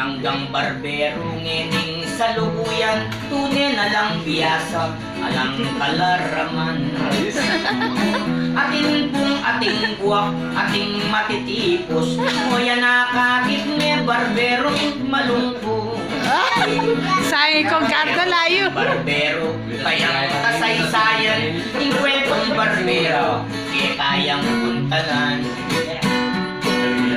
hanggang barbero ngening sa lubuyan, tunay na lang biyasa, alang kalaraman. Ating pong ating buwak, ating matitipos, moya nakakit me barbero malungkot. Sayang kong karta layo. Barbero, kayang kasaysayan, ingkwentong barbero, kayang puntalan.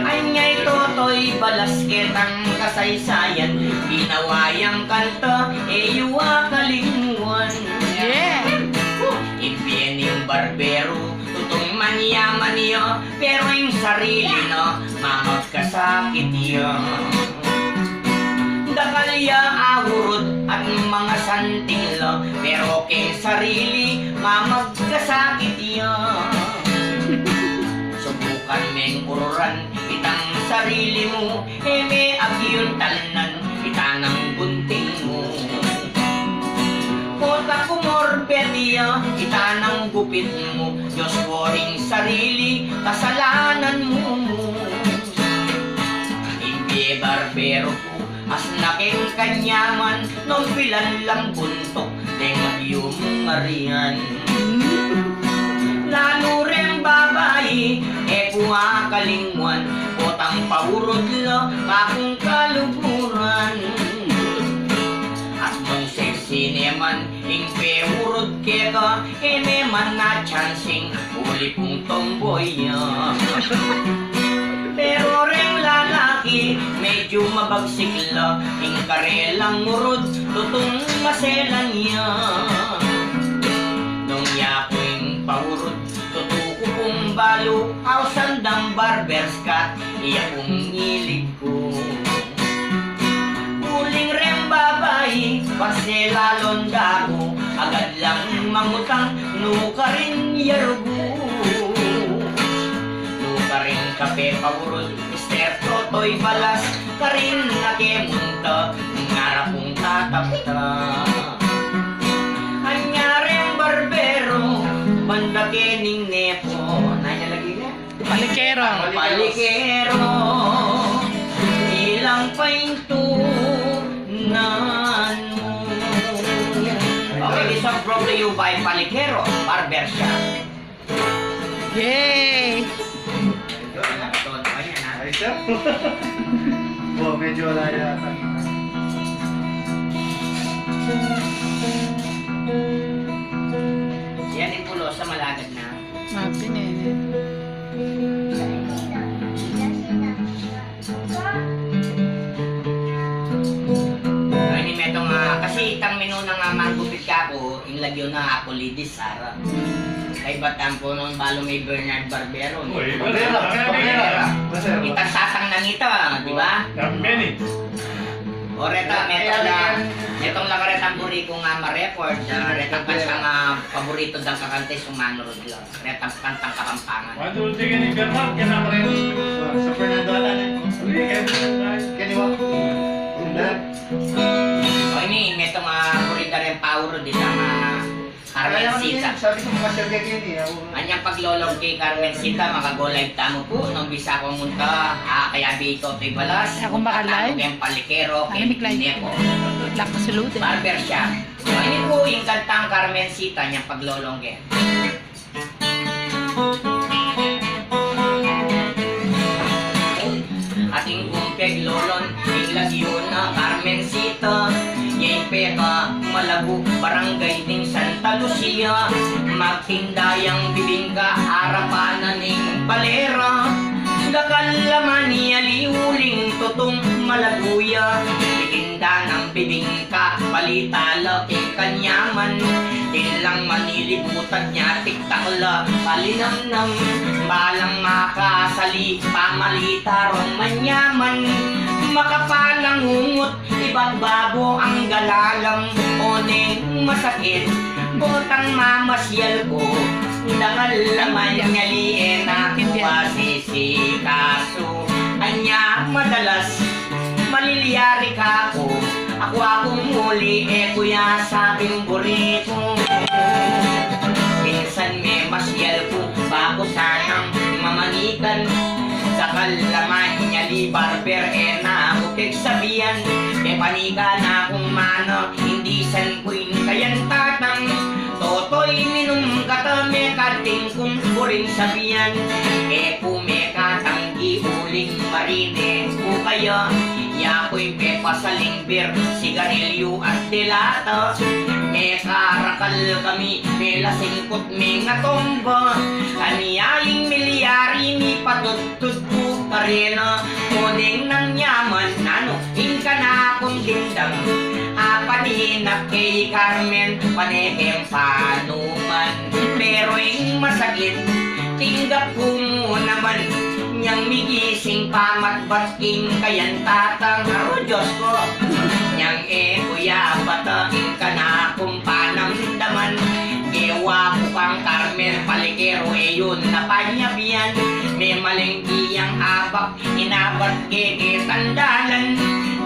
Anyay totoy balasket ang kasaysayan, binawayang kanta, yuwa kalimuan. Yeah. Impyening barbero, tutong manyaman niyo, pero yung sarili no, mamagkasakit niyo. Dakalya ahurot at mga santilo, pero kay sarili mamagkasakit niyo. Subukan meng ururan itang sarili mo, may agyon talanan itanang gunting mo. Kota kumorpetiya, itanang gupit mo, Diyos ko ring sarili, kasalanan mo. Hindi barbero ko, as naking kanyaman, nung pilan lang buntok, dengat yung marian. Lalo rin babae, kuha kalingwan, potang pahurot lo, kakong kaluburan. At nung sexy naman, ingpe hurot keka, naman na chancing, uli pong tomboy. Pero rin lalaki, medyo mabagsik la, ingkarelang murod, tutong maselan niya. Nung yako'y pahurot, tutuko kong balo, aw sandang barber's cut, iya kong ngilig ko. Uling rin babae, paselalon dako, agad lang mangutang, nuka rin yarugo. Nuka rin kape pahurot, Mr. Totoy balas, karin nakemunta, ngarap kong tatapta. Anyareng barbero, banda kening nepo, nanya lagi na? Palikero. Palikero, ilang paintunan mo. Okay, this song brought to you by Palikero, Barber Shop. Yay! Ayos siya? Oh, medyo wala yata. Yan yung pulo sa malagad na. Happy nene. Ay, ni metong kasi itang menu na nga manggupit ka ako, inlagyo na ako lidis, Sara. Kay batampo nung balo may Bernard Barbero. Barera. Itang sasang nang ito, di ba? O reta, metong lang retang buri ko nga ma-record, retang kanta nga paborito daw kakante sumanurod lang. Retang kantang kakampangan. Sa Fernando Alan. Kani mo? O ini, metong burita rin pauro di sa Carmencita. Sabi ko mga siyag gini. Anyang paglolog kay Carmencita, makagolive tamo po, nung bisa kong munta, kaya dito ito'y balas. Ako makalive? Kaya palikero, kaya Ano, Miklay? nepo. Lak salute. Barber shop. So, ini po yung kantang Carmencita niyang paglolongge. Ating kumpeg lolon, iglagyo na Carmencita. Yay peka, Malabo, barangay ding Santa Lucia. Magtindayang bibingka, harapanan ning palera. Dakalaman niya liuling tutong Malaguya. Itinda ng bibingka, balita laking kanyaman. Ilang manilibutan niya, tiktakla, palinamnam. Balang makasali, pamalita ron manyaman. Makapalang ungot, ibagbabo ang galalang. Oneng masakit, botang mamasyal ko. Dakalaman niya liin ako pasisikaso. Anya madalas, maliliyari ka ko. Ako akong muli, kuya sabing burito. Minsan may masyal ko, bako sanang mamanikan. Sa kalaman niya li barber, na ako keg sabi biyan. E panika na kung mano, hindi san kuin kayan tatang. Totoy minum katame kating kung kuring sabihan. E kumekatanggi uling marine ko kayo. Yakoy pepa sa lingbir, sigarilyo at delata. E karakal kami, pela singkot mi nga tomba. Aniyaing milyari ni patutut ko karena. Kuning ng yaman, ano, inka na akong gindang. Apanihinap kay Carmen, panekem panuman. Pero yung masakit, tinggap ko mo naman. Nyang migising pamatbating kayan tatang. Oh, Diyos ko. Nyang kuya batang ka na akong panamdaman. Ewa ko kang Carmen Palikero, yun na panyabian. May malengkiyang habak, inabat keke tandalan.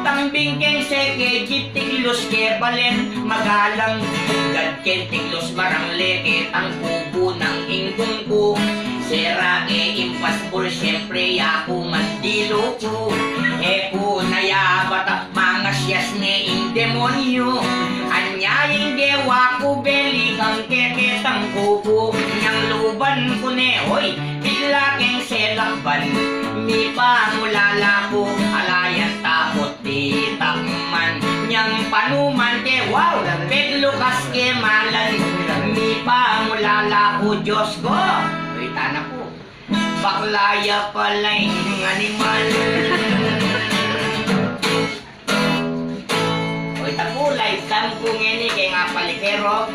Tambing ken seke, jip tiglos ke balen magalang. Gad ken tiglos marangle ke tang kubo ng ingkong ko. Sera impossible, siyempre ako mandilo ko. Ko nayabat mga siyas ni ing demonyo. Anyaying dewa ko beli kang keketang kubo. Nyang luban ko ne, hoy, bigla keng selakban. Mi pangulala ko, alayan tapot di takman. Nyang panuman ke, wow, pedlukas ke malan. Mi pangulala ko, Diyos ko. Uy, tanak ko. Baklaya pala yung animal. Uy, tapo, live cam po ngini kay nga Palikero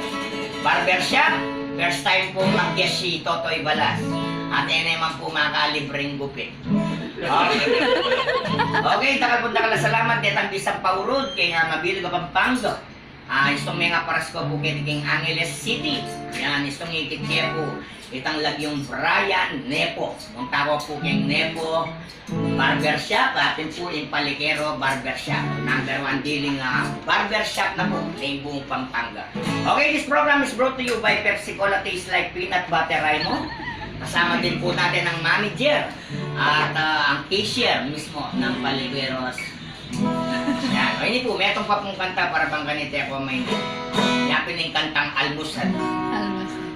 Barbershop. First time po mag-guest si Totoy Balas. At yan naman po makalibreng gupit. Okay. Okay, takal punta ka lang salamat. Detang bisang paurod kay nga mabili ka Pampanga. Istong mga parasko po kay King Angeles City. Yan, istong ikitya po. Itang lagyong Brian Nepo. Kung tawag po kayong Nepo Barbershop, atin po yung Palikero Barbershop. Number 1 dealing barbershop na po sa buong Pampanga. Okay, this program is brought to you by Pepsi Cola Taste Like Peanut Butter Raimo. Kasama din po natin ang manager at ang cashier mismo ng Palikeros. Yan. O hindi po, may itong pa pong kanta para bang ganito ako may yapin yung kantang Almusal.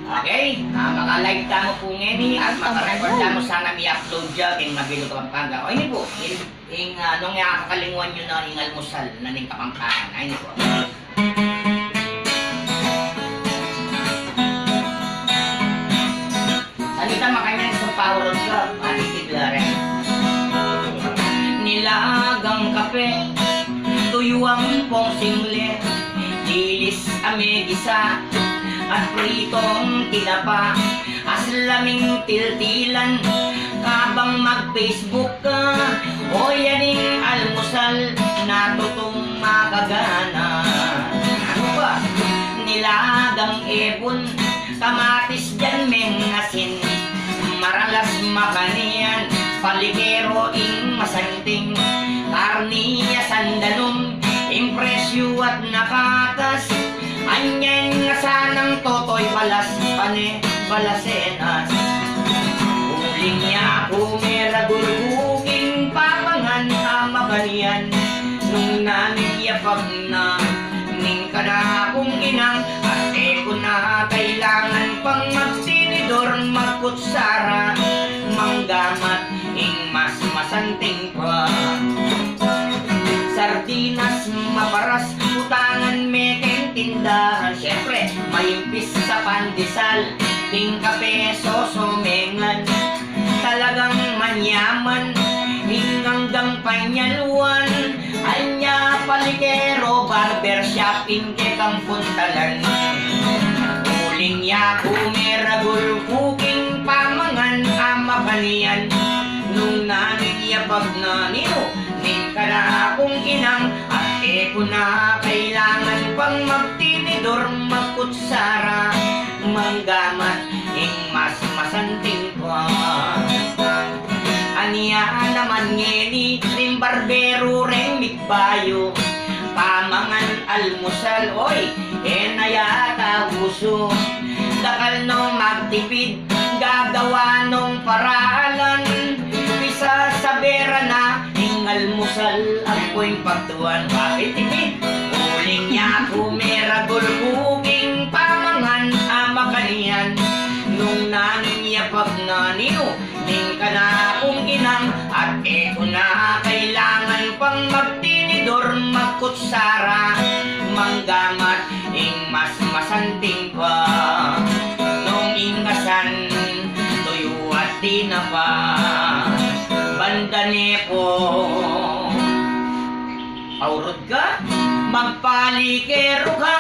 Okay? Maka-live tamo po ngayon at maka-record tamo sana mi-upload dyan kayong Mabilo Kapampangan. O hindi po, nung nakakalinguan nyo na yung Almusal na ning Kapampangan. Ay hindi po. Salita makanya sa power of love, atitigla rin. Nilagang kape, tuyuang pong single, dilis amegisa, at pritong tinapa, aslaming tiltilan, kabang mag-Facebook ka, o yaning almusal, natutong makagana. Ano ba? Nilagang ebon, kamatis dyan mengasin, maralas makanian, Palikero ing masanting, karniya sandalong, impresyo at nakatas, anyan nga sanang Totoy Balas, pane balasenas. Uling niya kumiraguluging papangan amaganian, nung naniyapag na, ning ka na kung inang, at ko na kailangan pang magsinidor, magkutsara, manggamat, ing mas masanting pa. Sardinas, maparas, utangan, mekeng tindahan. Siyempre, maimpis sa pandesal, ting kape, sosomengan. Talagang manyaman, hinggang panyaluan. Anya Palikero Barbershop, kang puntalan. Uling ya kumiragul, kuking pamangan, amapanian. Nung naniyapag na nino, ning ka na akong inang, at ko na kailangan pang magtinidor, magkutsara, manggamat, ing mas masanting pa. Aniya naman ngeni, ring barbero, ring mikbayo, pamangan almusal, oy, nayata uso. Dakal no magtipid, gagawa nung paralan, bisa sa bera na, ing almusal ang po'y pagtuan. Bakit ini? Uling niya kumiragol buging pamangan ama kaniyan. Nung naniya pag naniyo, ning ka na kung inang. At eto na kailangan pang magtinidor, magkutsara, manggamat, ing mas masanting pa. Nung ingasan, tuyo at tinapa, banda nepo. Aurod ka, magpalikero ka.